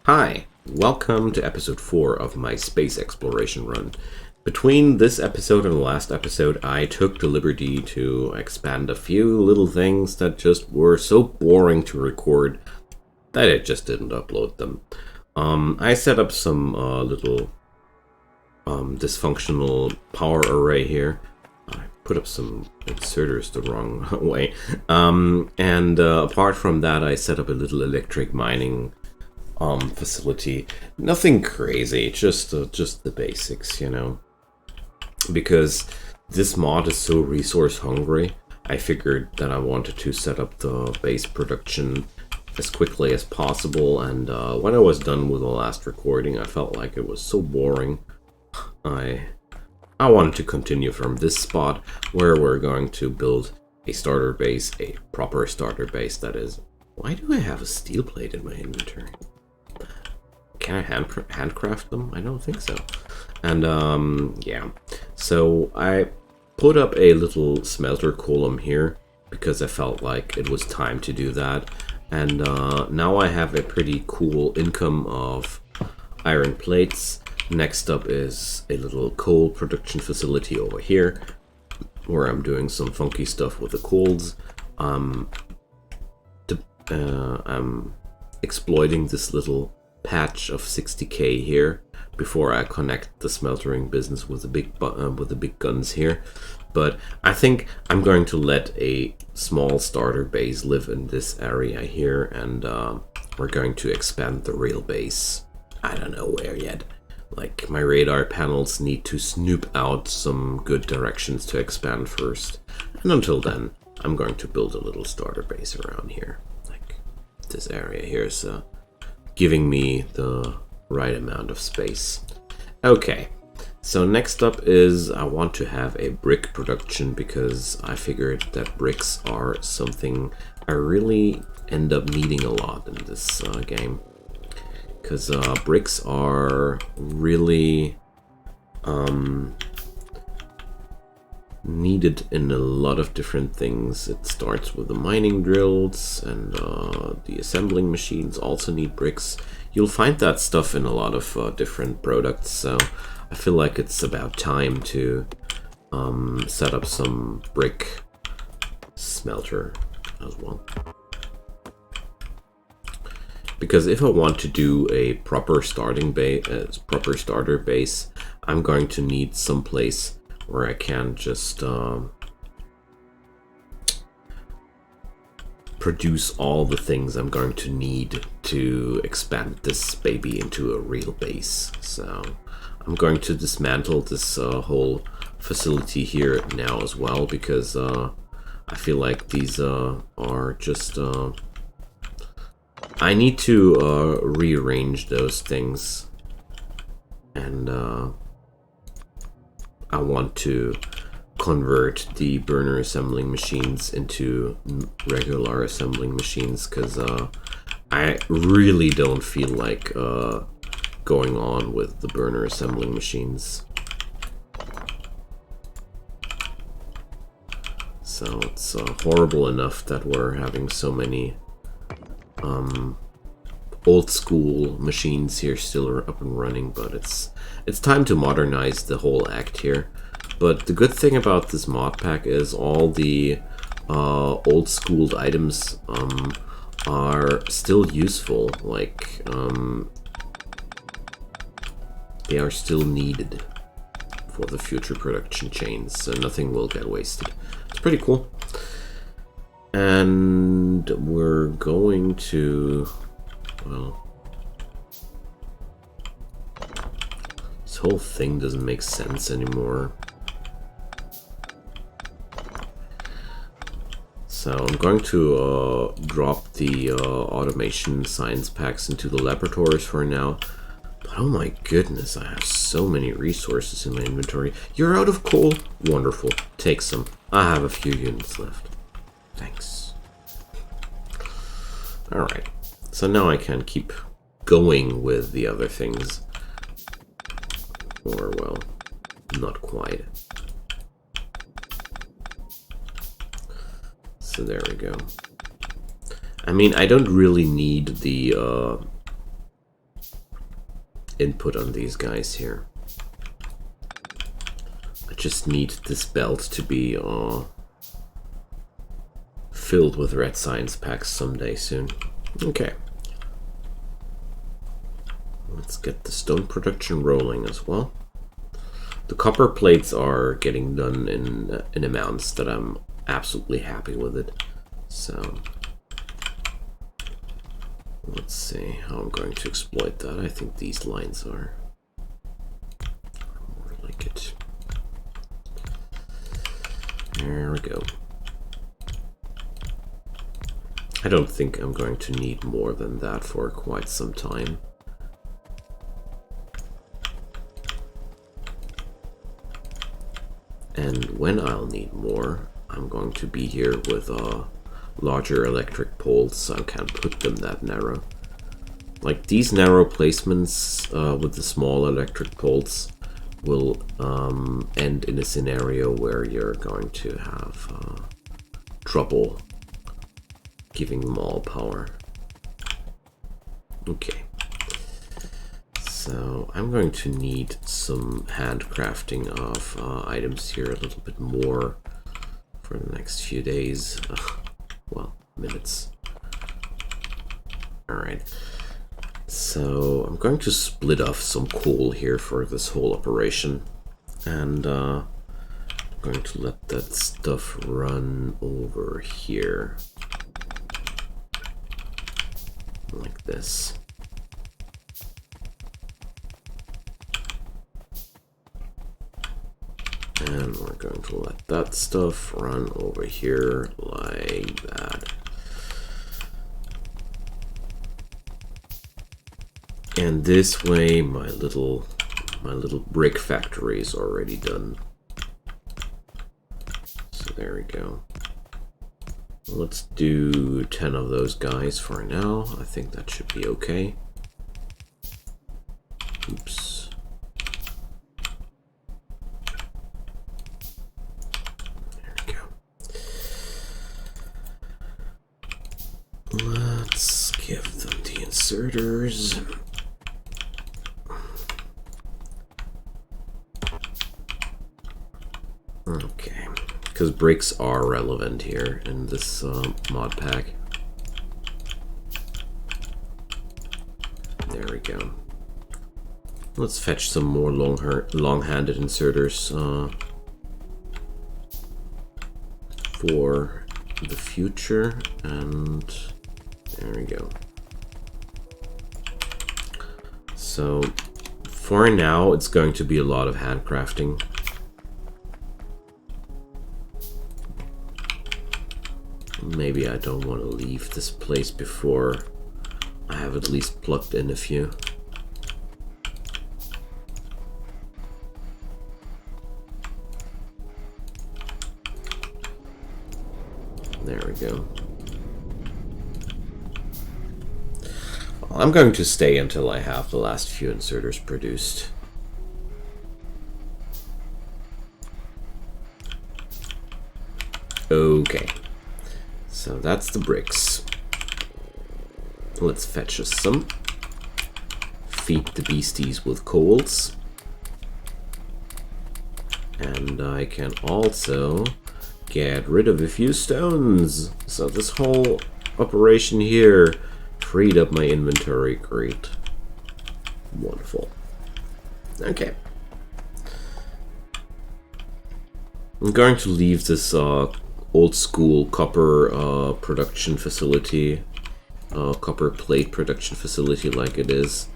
Hi, welcome to episode 4 of my space exploration run. Between this episode and the last episode, I took the liberty to expand a few little things that just were so boring to record that I just didn't upload them. I set up some little dysfunctional power array here. I put up some inserters the wrong way. And apart from that, I set up a little electric mining facility. Nothing crazy, just the basics, you know. Because this mod is so resource hungry, I figured that I wanted to set up the base production as quickly as possible. And when I was done with the last recording, I felt like it was so boring. I wanted to continue from this spot where we're going to build a starter base, a proper starter base that is. Why do I have a steel plate in my inventory? Can I handcraft them? I don't think so. And yeah, so I put up a little smelter column here because I felt like it was time to do that. And now I have a pretty cool income of iron plates. Next up is a little coal production facility over here where I'm doing some funky stuff with the coals. I'm exploiting this little patch of 60k here before I connect the smeltering business with the big guns here. But I think I'm going to let a small starter base live in this area here, and we're going to expand the real base. I don't know where yet. Like, my radar panels need to snoop out some good directions to expand first. And until then, I'm going to build a little starter base around here. Like, this area here is giving me the right amount of space. Okay, so next up is I want to have a brick production because I figured that bricks are something I really end up needing a lot in this game. Because bricks are really needed in a lot of different things. It starts with the mining drills, and the assembling machines also need bricks. You'll find that stuff in a lot of different products, so I feel like it's about time to set up some brick smelter as well. Because if I want to do a proper starter base, I'm going to need some place where I can just produce all the things I'm going to need to expand this baby into a real base. So I'm going to dismantle this whole facility here now as well, because I feel like these are just I need to rearrange those things, and I want to convert the burner assembling machines into regular assembling machines, because I really don't feel like going on with the burner assembling machines. So it's horrible enough that we're having so many old school machines here still up and running, but it's time to modernize the whole act here. But the good thing about this mod pack is all the old schooled items are still useful. Like they are still needed for the future production chains, so nothing will get wasted. It's pretty cool. And we're going to, well, this whole thing doesn't make sense anymore. So I'm going to drop the automation science packs into the laboratories for now. But oh my goodness, I have so many resources in my inventory. You're out of coal? Wonderful. Take some. I have a few units left. Thanks. Alright, so now I can keep going with the other things. Or, well, not quite. So there we go. I mean, I don't really need the input on these guys here. I just need this belt to be filled with red science packs someday soon. Okay. Let's get the stone production rolling as well. The copper plates are getting done in amounts that I'm absolutely happy with it. So let's see how I'm going to exploit that. I think these lines are more like it. There we go. I don't think I'm going to need more than that for quite some time. And when I'll need more, I'm going to be here with larger electric poles, so I can't put them that narrow. Like these narrow placements with the small electric poles will end in a scenario where you're going to have trouble giving them all power. Okay. So I'm going to need some handcrafting of items here a little bit more for the next few days. Well, minutes. Alright. So I'm going to split off some coal here for this whole operation. And I'm going to let that stuff run over here. Like this. And we're going to let that stuff run over here like that. And this way my little brick factory is already done. So there we go. Let's do 10 of those guys for now. I think that should be okay. Oops. There we go. Let's give them the inserters. Okay. Because bricks are relevant here in this mod pack. There we go. Let's fetch some more long-handed inserters for the future, and there we go. So for now, it's going to be a lot of handcrafting. Maybe I don't want to leave this place before I have at least plugged in a few. There we go. Well, I'm going to stay until I have the last few inserters produced. Okay. So that's the bricks. Let's fetch us some. Feed the beasties with coals. And I can also get rid of a few stones. So this whole operation here freed up my inventory. Great. Wonderful. Okay. I'm going to leave this old school copper production facility, copper plate production facility like it is,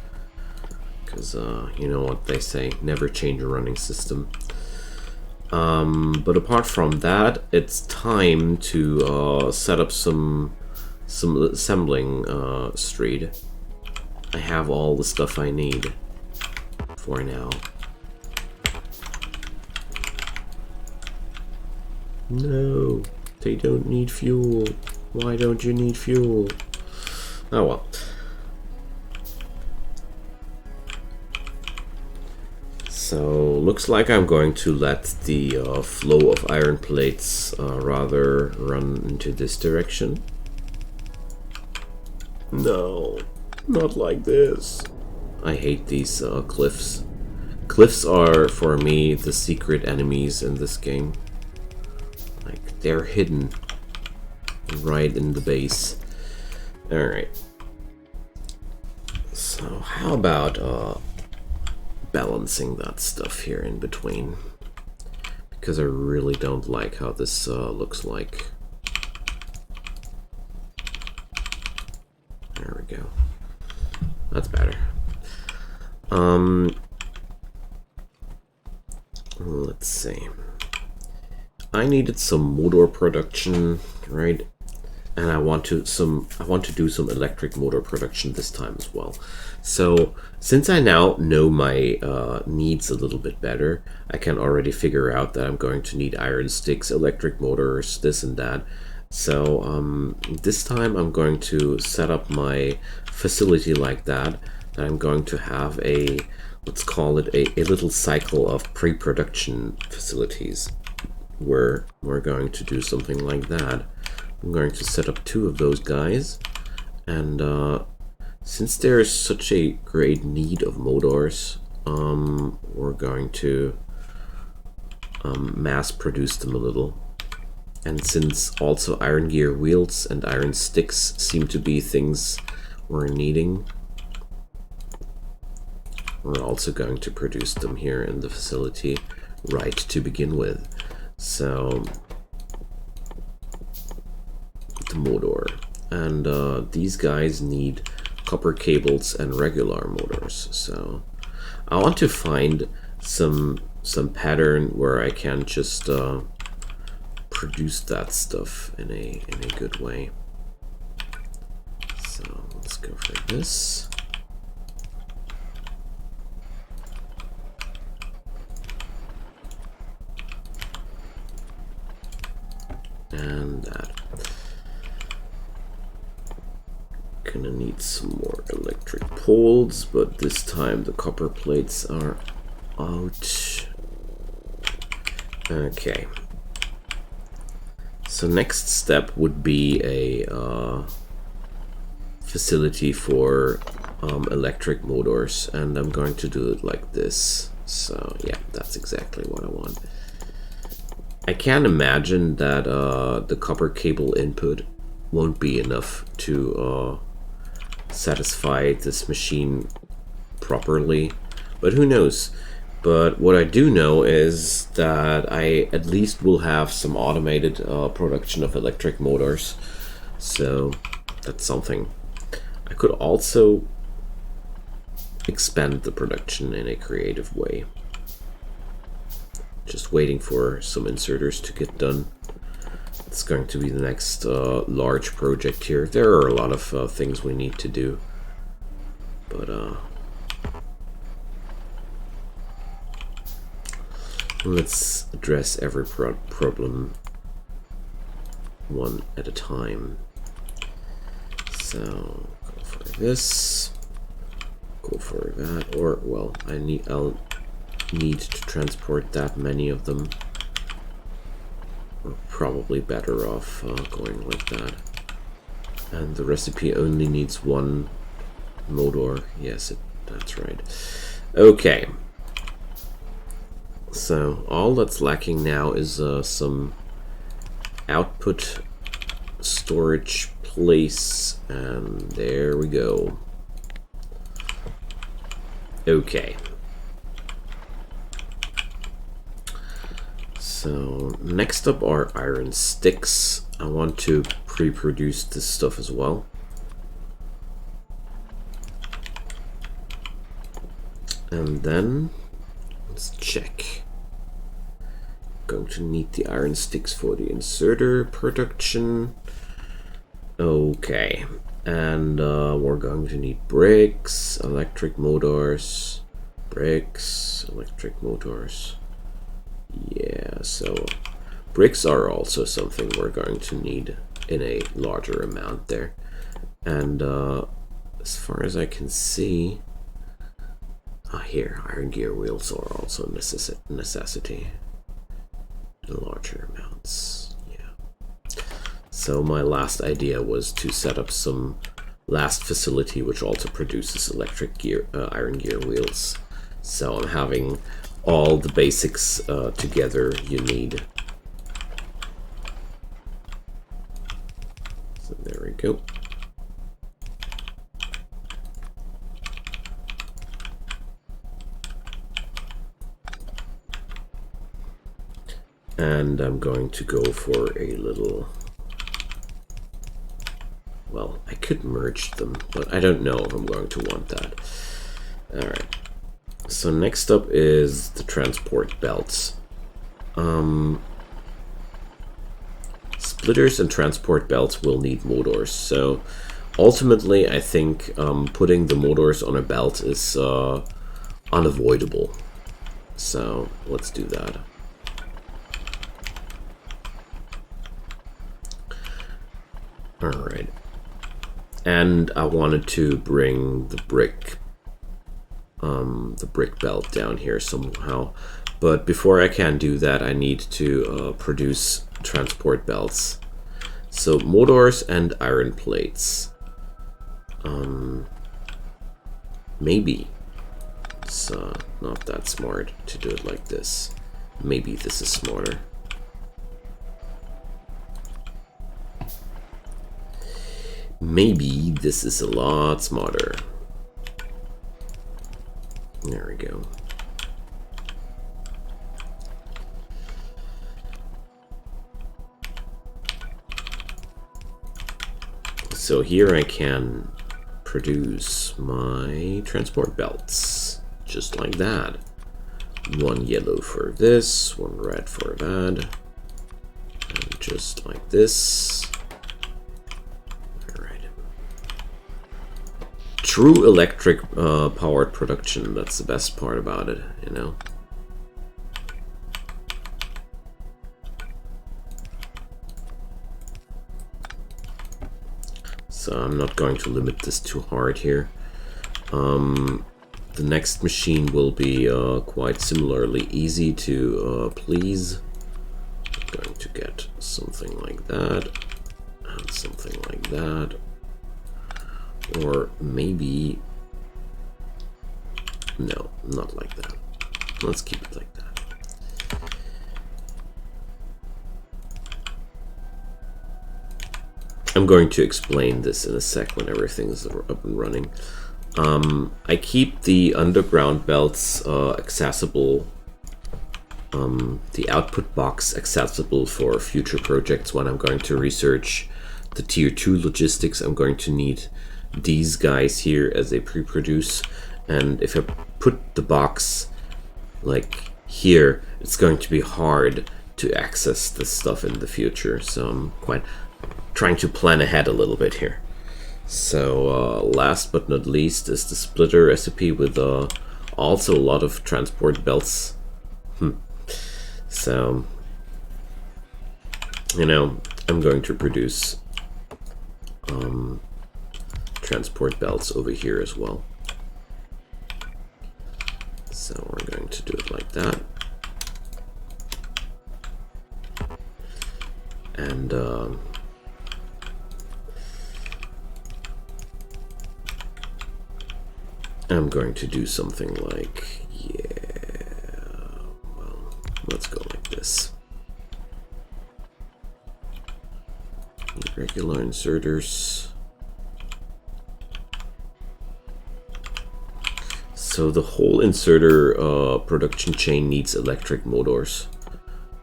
because you know what they say, never change a running system. But apart from that, it's time to set up some assembling street. I have all the stuff I need for now. No, they don't need fuel. Why don't you need fuel? Oh well. So, looks like I'm going to let the flow of iron plates rather run into this direction. No, not like this. I hate these cliffs. Cliffs are, for me, the secret enemies in this game. Like, they're hidden right in the base. Alright. So, how about balancing that stuff here in between? Because I really don't like how this looks like. There we go. That's better. Let's see. I needed some motor production, right? And I want to do some electric motor production this time as well. So since I now know my needs a little bit better, I can already figure out that I'm going to need iron sticks, electric motors, this and that. So this time I'm going to set up my facility like that I'm going to have a, let's call it a little cycle of pre-production facilities where we're going to do something like that. I'm going to set up 2 of those guys, and since there's such a great need of motors, we're going to mass produce them a little. And since also iron gear wheels and iron sticks seem to be things we're needing, we're also going to produce them here in the facility right to begin with. So the motor, and these guys need copper cables and regular motors. So I want to find some pattern where I can just produce that stuff in a good way. So let's go for this. And that. Gonna need some more electric poles, but this time the copper plates are out. Okay. So next step would be a facility for electric motors, and I'm going to do it like this. So yeah, that's exactly what I want. I can't imagine that the copper cable input won't be enough to satisfy this machine properly, but who knows. But what I do know is that I at least will have some automated production of electric motors, so that's something. I could also expand the production in a creative way. Just waiting for some inserters to get done. It's going to be the next large project here. There are a lot of things we need to do, but let's address every problem one at a time. So go for this, go for that, or well, I'll need to transport that many of them. We're probably better off going like that. And the recipe only needs 1 motor. Yes, that's right. Okay. So all that's lacking now is some output storage place, and there we go. Okay. So next up are iron sticks. I want to pre-produce this stuff as well. And then let's check. Going to need the iron sticks for the inserter production. Okay, and we're going to need bricks, electric motors, bricks, electric motors. Yeah, so bricks are also something we're going to need in a larger amount there. And as far as I can see, here, iron gear wheels are also a necessity in larger amounts. Yeah. So my last idea was to set up some last facility, which also produces electric gear, iron gear wheels. So I'm having all the basics together you need. So there we go. And I'm going to go for a little... Well, I could merge them, but I don't know if I'm going to want that. Alright. So next up is the transport belts. Splitters and transport belts will need motors. So ultimately, I think putting the motors on a belt is unavoidable. So let's do that. Alright. And I wanted to bring the brick belt down here somehow. But before I can do that, I need to produce transport belts. So motors and iron plates. Maybe it's not that smart to do it like this. Maybe this is smarter. Maybe this is a lot smarter. There we go. So here I can produce my transport belts, just like that. One yellow for this, one red for that, and just like this. True electric powered production, that's the best part about it, you know. So I'm not going to limit this too hard here. The next machine will be quite similarly easy to please. I'm going to get something like that and something like that. Or maybe, no, not like that. Let's keep it like that. I'm going to explain this in a sec when everything's up and running. I keep the underground belts accessible, the output box accessible for future projects when I'm going to research the tier 2 logistics. I'm going to need these guys here as they pre-produce, and if I put the box like here, it's going to be hard to access this stuff in the future. So I'm quite trying to plan ahead a little bit here. So last but not least is the splitter recipe with also a lot of transport belts. So, you know, I'm going to produce transport belts over here as well. So we're going to do it like that. And I'm going to do something like, yeah, well, let's go like this. Regular inserters. So the whole inserter production chain needs electric motors,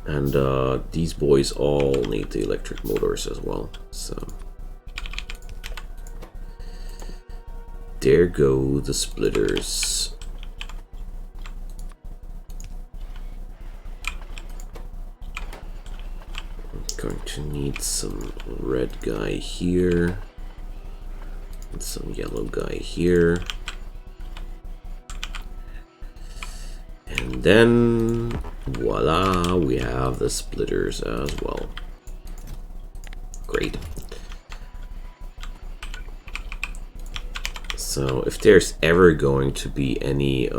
and these boys all need the electric motors as well. So there go the splitters. I'm going to need some red guy here and some yellow guy here. And then, voila, we have the splitters as well. Great. So if there's ever going to be any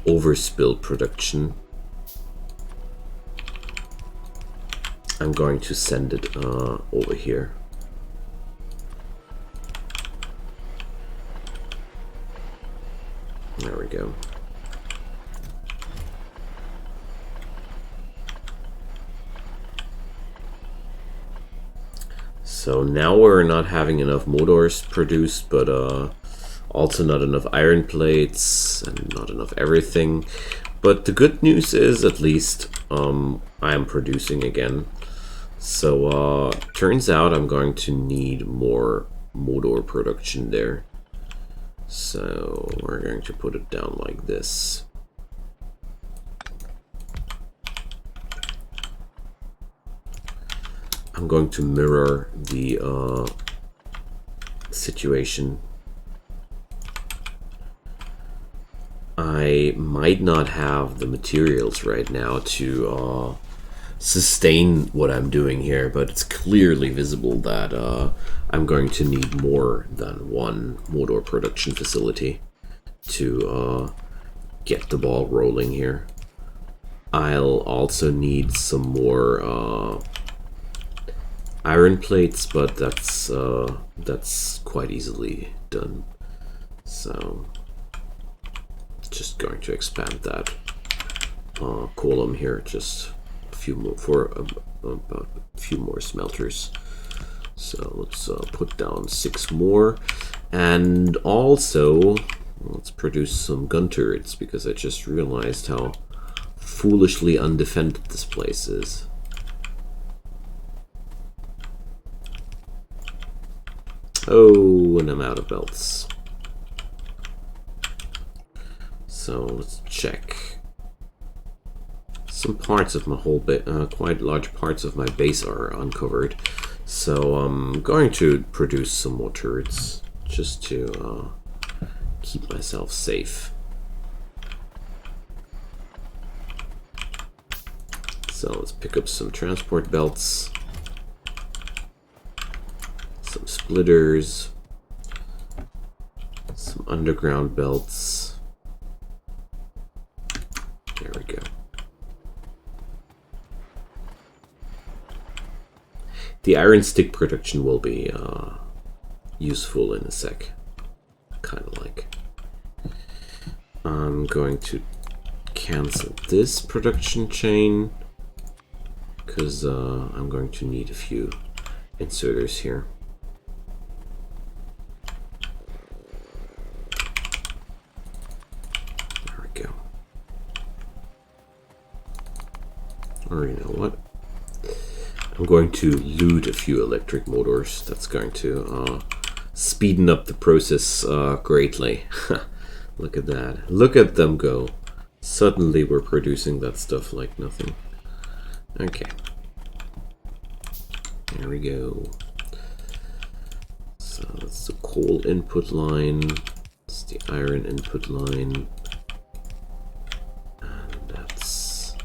overspill production, I'm going to send it over here. There we go. So now we're not having enough motors produced, but also not enough iron plates and not enough everything. But the good news is, at least, I am producing again. So turns out I'm going to need more motor production there. So we're going to put it down like this. I'm going to mirror the situation. I might not have the materials right now to sustain what I'm doing here, but it's clearly visible that I'm going to need more than one motor production facility to get the ball rolling here. I'll also need some more iron plates, but that's quite easily done. So just going to expand that column here, just a few more for about a few more smelters. So let's put down 6 more, and also let's produce some gun turrets, because I just realized how foolishly undefended this place is. Oh, and I'm out of belts. So let's check. Some parts of my whole bit, quite large parts of my base are uncovered. So I'm going to produce some more turrets just to keep myself safe. So let's pick up some transport belts, some splitters, some underground belts. There we go. The iron stick production will be useful in a sec, kind of like. I'm going to cancel this production chain, because I'm going to need a few inserters here. There we go. Or you know what? I'm going to loot a few electric motors. That's going to speeden up the process greatly. Look at that. Look at them go. Suddenly we're producing that stuff like nothing. Okay. There we go. So that's the coal input line. That's the iron input line. And that's...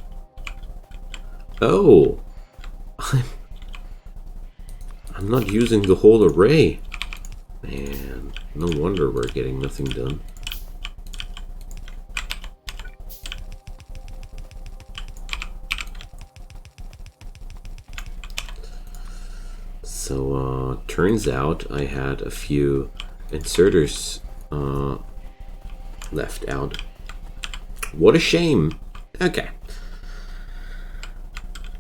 Oh! I'm not using the whole array. Man, no wonder we're getting nothing done. So, turns out I had a few inserters left out. What a shame. Okay.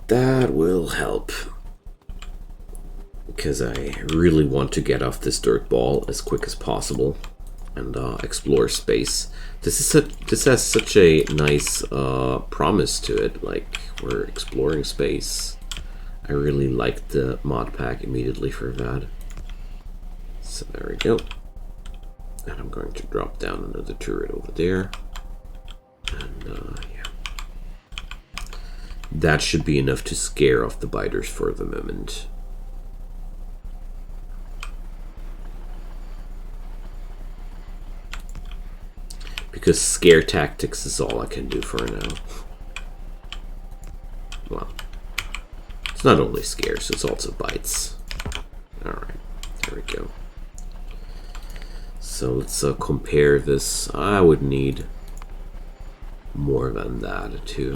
That will help, because I really want to get off this dirt ball as quick as possible and explore space. This has such a nice promise to it, like we're exploring space. I really liked the mod pack immediately for that. So there we go. And I'm going to drop down another turret over there. And yeah. That should be enough to scare off the biters for the moment. Because scare tactics is all I can do for now. Well, it's not only scares, it's also bites. Alright, there we go. So let's compare this. I would need more than that to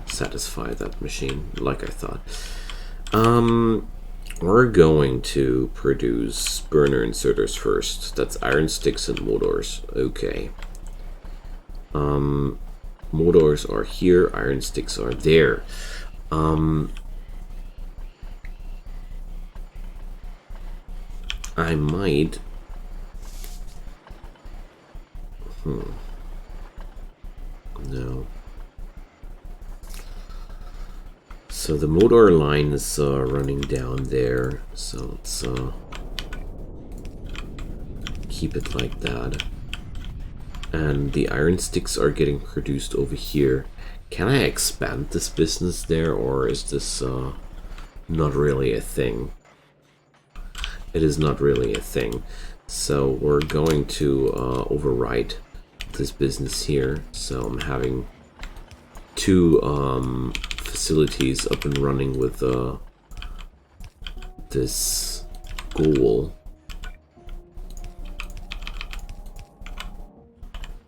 satisfy that machine, like I thought. We're going to produce burner inserters first. That's iron sticks and motors. Okay. Motors are here, iron sticks are there. I might... No. So the motor line is running down there, so let's keep it like that. And the iron sticks are getting produced over here. Can I expand this business there, or is this not really a thing? It is not really a thing. So we're going to overwrite this business here. So I'm having two facilities up and running with this goal.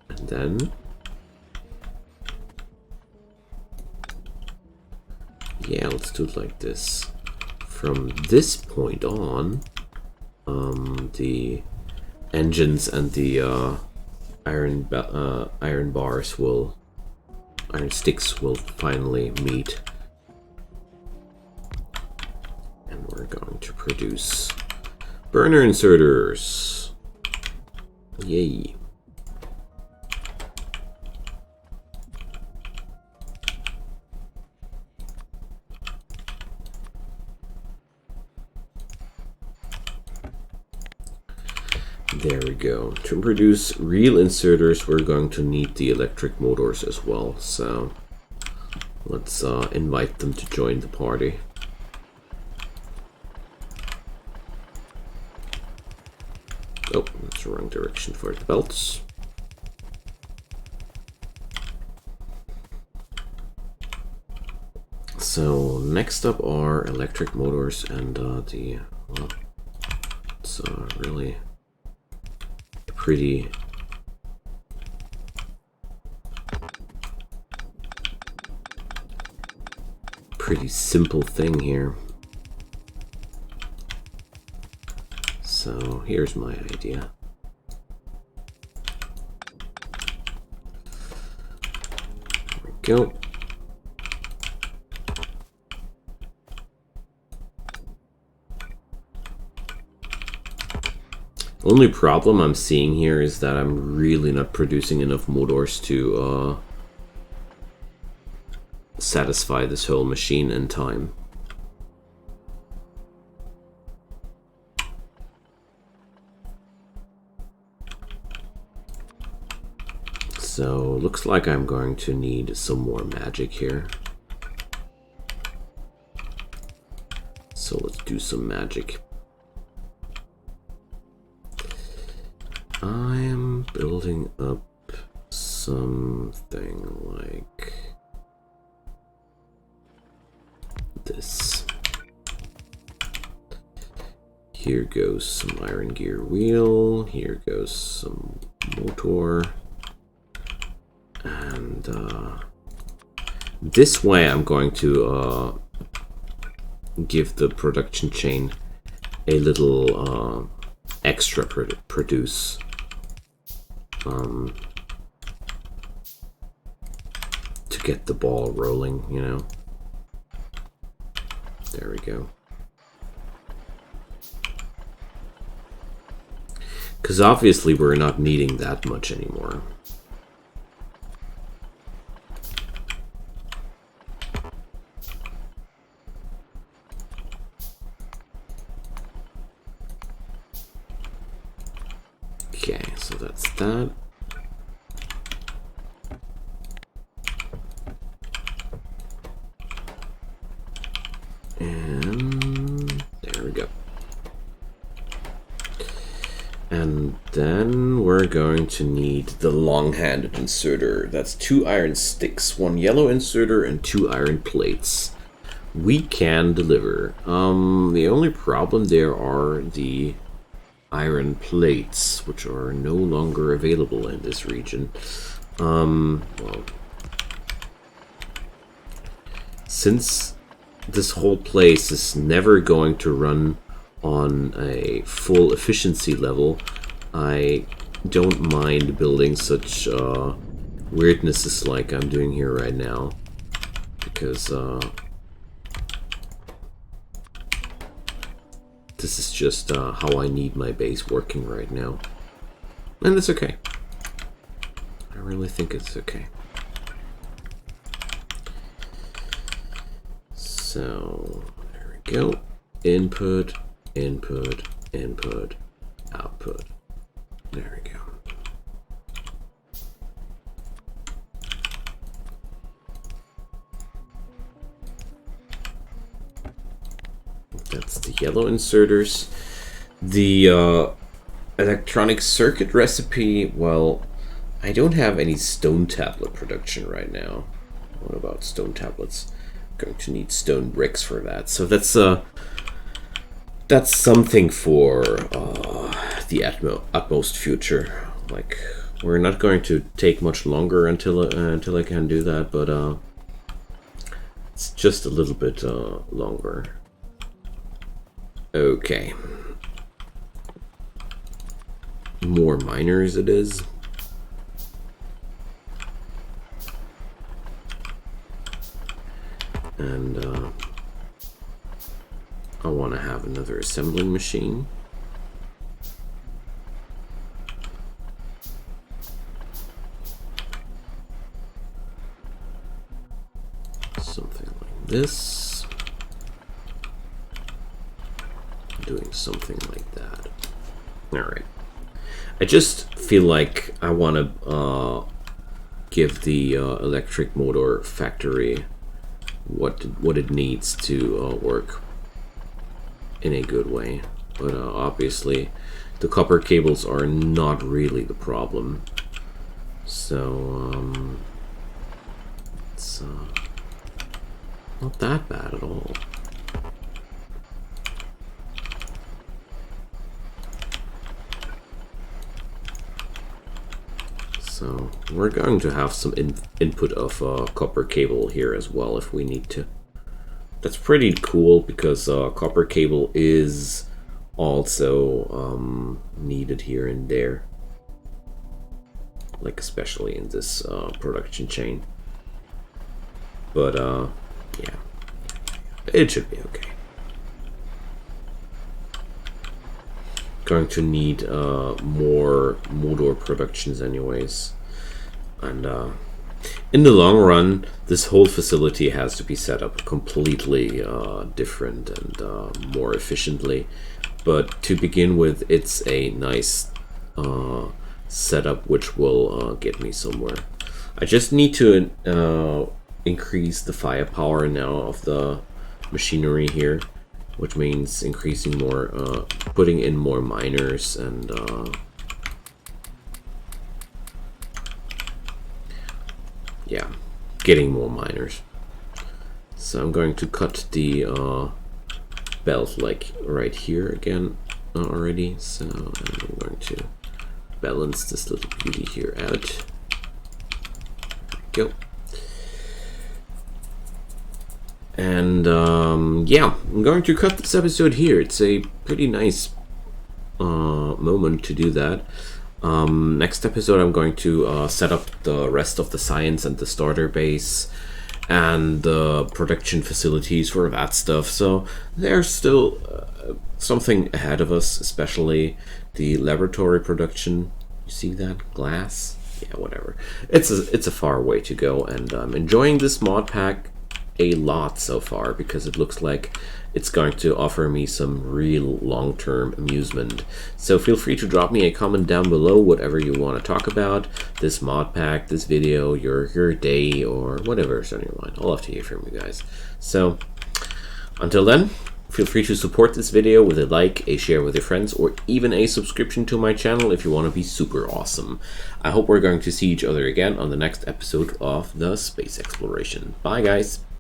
And then, yeah, let's do it like this. From this point on, the engines and the iron sticks will finally meet, and we're going to produce burner inserters. Yay. There we go. To produce real inserters, we're going to need the electric motors as well. So let's invite them to join the party. Oh, that's the wrong direction for the belts. So next up are electric motors, and well, it's really pretty simple thing here. So here's my idea. There we go. Only problem I'm seeing here is that I'm really not producing enough motors to satisfy this whole machine in time. So looks like I'm going to need some more magic here. So let's do some magic. I'm building up something like this. Here goes some iron gear wheel, here goes some motor, and this way I'm going to give the production chain a little extra produce. To get the ball rolling, you know. There we go. Because obviously we're not needing that much anymore. Okay, so that's that. And there we go. And then we're going to need the long-handed inserter. That's 2 iron sticks, 1 yellow inserter, and 2 iron plates. We can deliver. The only problem there are the iron plates, which are no longer available in this region. Well, since this whole place is never going to run on a full efficiency level, I don't mind building such weirdnesses like I'm doing here right now, because this is just how I need my base working right now. And it's okay. I really think it's okay. So, there we go. Input, input, input, output. There we go. That's the yellow inserters. The electronic circuit recipe, well, I don't have any stone tablet production right now. What about stone tablets? I'm going to need stone bricks for that. So that's something for the utmost future. Like, we're not going to take much longer until I can do that, but it's just a little bit longer. Okay. More miners it is. And I want to have another assembling machine. Something like this. Doing something like that. Alright. I just feel like I want to give the electric motor factory what it needs to work in a good way. But obviously the copper cables are not really the problem. So it's not that bad at all. So we're going to have some input of copper cable here as well if we need to. That's pretty cool because copper cable is also needed here and there, like especially in this production chain. But yeah, it should be okay. Going to need more motor productions anyways, and in the long run this whole facility has to be set up completely different and more efficiently, but to begin with it's a nice setup which will get me somewhere. I just need to increase the firepower now of the machinery here, which means increasing more, putting in more miners and yeah, getting more miners. So I'm going to cut the belt like right here again already. So I'm going to balance this little beauty here out. There we go. And yeah, I'm going to cut this episode here. It's a pretty nice moment to do that. Next episode I'm going to set up the rest of the science and the starter base and the production facilities for that stuff. So there's still something ahead of us, especially the laboratory production. You see that glass? Yeah, whatever. It's a far way to go, and I'm enjoying this mod pack a lot so far because it looks like it's going to offer me some real long-term amusement. So feel free to drop me a comment down below, whatever you want to talk about, this mod pack, this video, your day, or whatever's on your mind. I'll love to hear from you guys. So until then, feel free to support this video with a like, a share with your friends, or even a subscription to my channel if you want to be super awesome. I hope we're going to see each other again on the next episode of the Space Exploration. Bye guys!